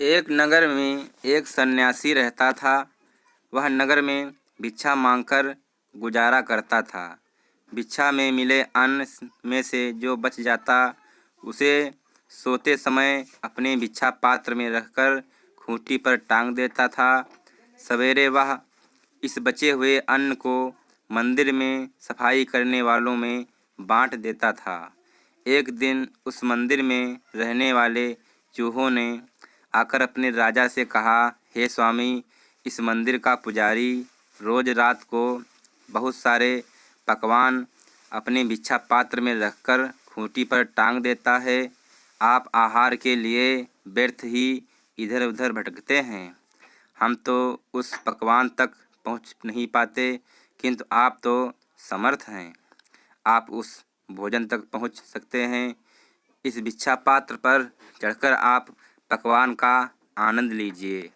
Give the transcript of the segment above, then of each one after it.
एक नगर में एक सन्यासी रहता था। वह नगर में भिक्षा मांगकर गुजारा करता था। भिक्षा में मिले अन्न में से जो बच जाता उसे सोते समय अपने भिक्षा पात्र में रखकर खूंटी पर टांग देता था। सवेरे वह इस बचे हुए अन्न को मंदिर में सफाई करने वालों में बांट देता था। एक दिन उस मंदिर में रहने वाले चूहों ने आकर अपने राजा से कहा, हे स्वामी, इस मंदिर का पुजारी रोज रात को बहुत सारे पकवान अपने भिक्षा पात्र में रखकर खूंटी पर टांग देता है। आप आहार के लिए व्यर्थ ही इधर उधर भटकते हैं। हम तो उस पकवान तक पहुंच नहीं पाते, किंतु आप तो समर्थ हैं। आप उस भोजन तक पहुंच सकते हैं। इस भिक्षा पात्र पर चढ़कर आप पकवान का आनंद लीजिए।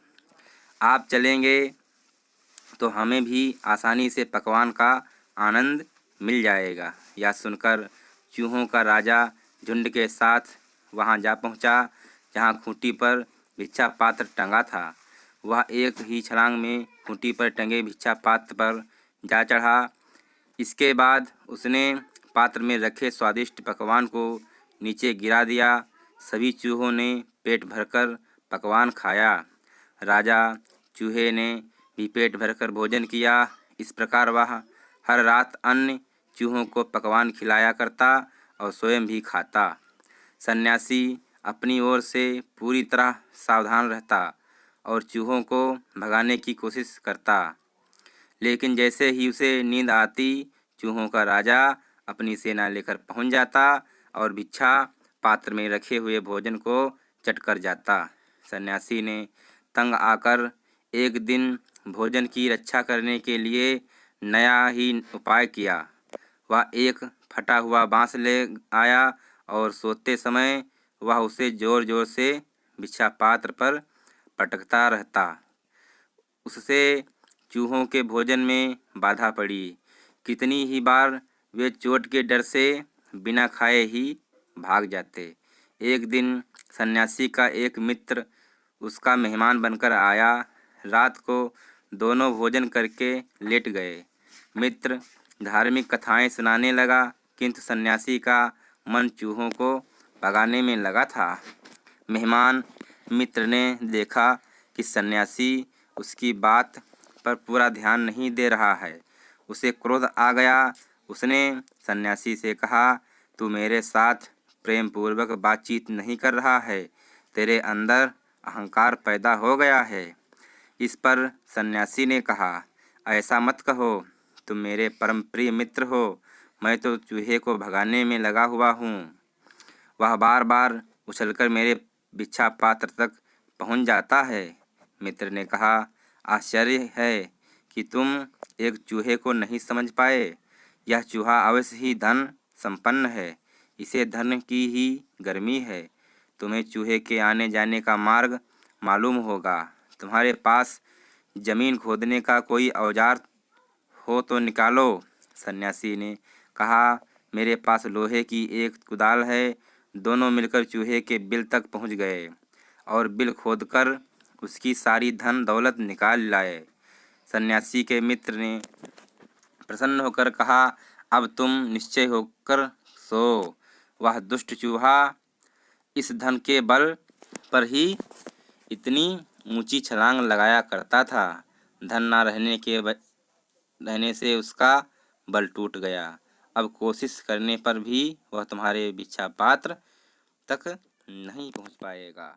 आप चलेंगे तो हमें भी आसानी से पकवान का आनंद मिल जाएगा। यह सुनकर चूहों का राजा झुंड के साथ वहां जा पहुंचा जहां खूंटी पर भिक्षा पात्र टंगा था। वह एक ही छलांग में खूंटी पर टंगे भिक्षा पात्र पर जा चढ़ा। इसके बाद उसने पात्र में रखे स्वादिष्ट पकवान को नीचे गिरा दिया। सभी चूहों ने पेट भरकर पकवान खाया। राजा चूहे ने भी पेट भरकर भोजन किया। इस प्रकार वह हर रात अन्य चूहों को पकवान खिलाया करता और स्वयं भी खाता। सन्यासी अपनी ओर से पूरी तरह सावधान रहता और चूहों को भगाने की कोशिश करता, लेकिन जैसे ही उसे नींद आती, चूहों का राजा अपनी सेना लेकर पहुंच जाता और भिक्षा पात्र में रखे हुए भोजन को चट कर जाता। सन्यासी ने तंग आकर एक दिन भोजन की रक्षा करने के लिए नया ही उपाय किया। वह एक फटा हुआ बांस ले आया और सोते समय वह उसे जोर जोर से भिक्षा पात्र पर पटकता रहता। उससे चूहों के भोजन में बाधा पड़ी। कितनी ही बार वे चोट के डर से बिना खाए ही भाग जाते। एक दिन सन्यासी का एक मित्र उसका मेहमान बनकर आया। रात को दोनों भोजन करके लेट गए। मित्र धार्मिक कथाएं सुनाने लगा, किंतु सन्यासी का मन चूहों को भगाने में लगा था। मेहमान मित्र ने देखा कि सन्यासी उसकी बात पर पूरा ध्यान नहीं दे रहा है। उसे क्रोध आ गया। उसने सन्यासी से कहा, तू मेरे साथ प्रेम पूर्वक बातचीत नहीं कर रहा है, तेरे अंदर अहंकार पैदा हो गया है। इस पर सन्यासी ने कहा, ऐसा मत कहो, तुम मेरे परम प्रिय मित्र हो, मैं तो चूहे को भगाने में लगा हुआ हूँ। वह बार बार उछलकर मेरे भिक्षा पात्र तक पहुँच जाता है। मित्र ने कहा, आश्चर्य है कि तुम एक चूहे को नहीं समझ पाए। यह चूहा अवश्य ही धन संपन्न है, इसे धन की ही गर्मी है। तुम्हें चूहे के आने जाने का मार्ग मालूम होगा। तुम्हारे पास जमीन खोदने का कोई औजार हो तो निकालो। सन्यासी ने कहा, मेरे पास लोहे की एक कुदाल है। दोनों मिलकर चूहे के बिल तक पहुंच गए और बिल खोदकर उसकी सारी धन दौलत निकाल लाए। सन्यासी के मित्र ने प्रसन्न होकर कहा, अब तुम निश्चय होकर सो। वह दुष्ट चूहा इस धन के बल पर ही इतनी ऊंची छलांग लगाया करता था। धन न रहने से उसका बल टूट गया। अब कोशिश करने पर भी वह तुम्हारे भिक्षा पात्र तक नहीं पहुंच पाएगा।